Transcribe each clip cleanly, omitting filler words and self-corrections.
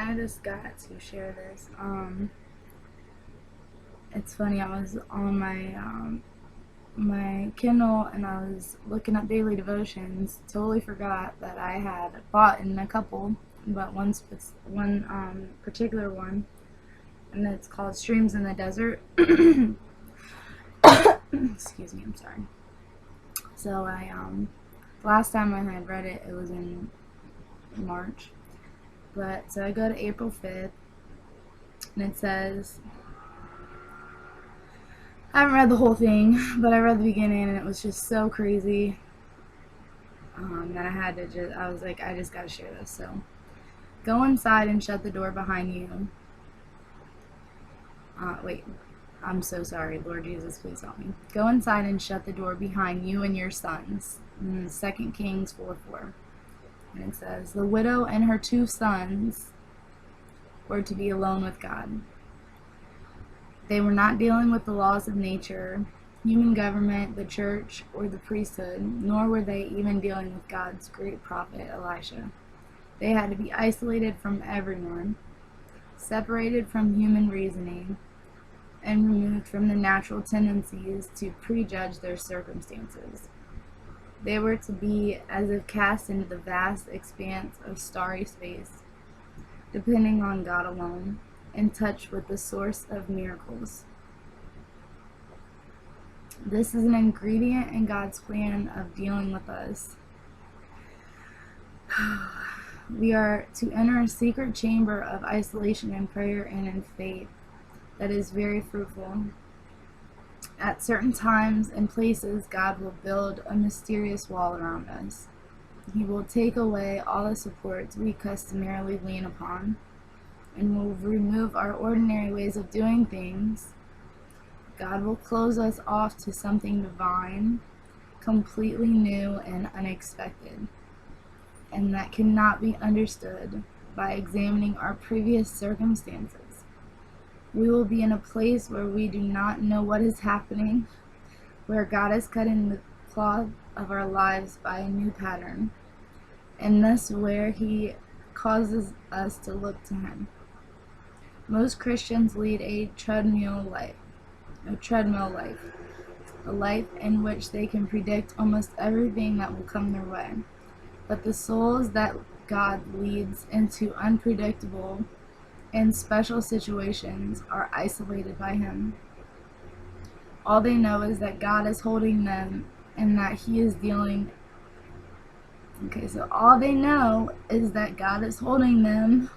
I just got to share this. It's funny. I was on my Kindle and I was looking up daily devotions. Totally forgot that I had bought in a couple, but one particular one, and it's called Streams in the Desert. Excuse me. I'm sorry. So last time I had read it, it was in March. But so I go to April 5th, and it says, I haven't read the whole thing, but I read the beginning, and it was just so crazy that I was like, I just gotta share this. So, go inside and shut the door behind you. Wait, I'm so sorry. Lord Jesus, please help me. Go inside and shut the door behind you and your sons. 2 Kings 4:4. And it says, the widow and her 2 sons were to be alone with God. They were not dealing with the laws of nature, human government, the church, or the priesthood, nor were they even dealing with God's great prophet Elisha. They had to be isolated from everyone, separated from human reasoning, and removed from the natural tendencies to prejudge their circumstances. They were to be as if cast into the vast expanse of starry space, depending on God alone, in touch with the source of miracles. This is an ingredient in God's plan of dealing with us. We are to enter a secret chamber of isolation in prayer and in faith that is very fruitful. At certain times and places, God will build a mysterious wall around us. He will take away all the supports we customarily lean upon, and will remove our ordinary ways of doing things. God will close us off to something divine, completely new and unexpected, and that cannot be understood by examining our previous circumstances. We will be in a place where we do not know what is happening, where God is cutting the cloth of our lives by a new pattern, and thus where He causes us to look to Him. Most Christians lead a treadmill life, a life in which they can predict almost everything that will come their way. But the souls that God leads into unpredictable and special situations are isolated by Him. All they know is that God is holding them and that He is dealing. So all they know is that God is holding them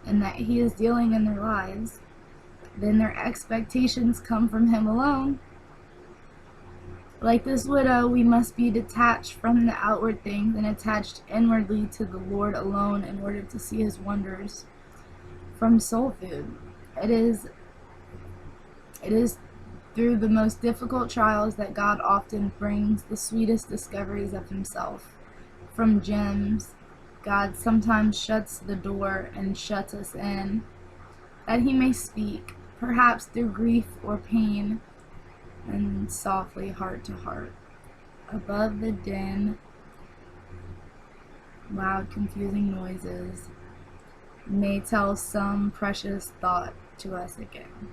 and that He is dealing in their lives. Then their expectations come from Him alone. Like this widow, we must be detached from the outward things and attached inwardly to the Lord alone in order to see His wonders. From soul food, it is through the most difficult trials that God often brings the sweetest discoveries of Himself. From gems, God sometimes shuts the door and shuts us in, that He may speak, perhaps through grief or pain, and softly, heart to heart, above the din, loud, confusing noises, may tell some precious thought to us again.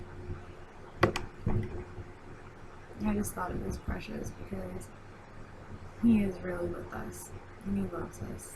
I just thought it was precious because He is really with us and He loves us.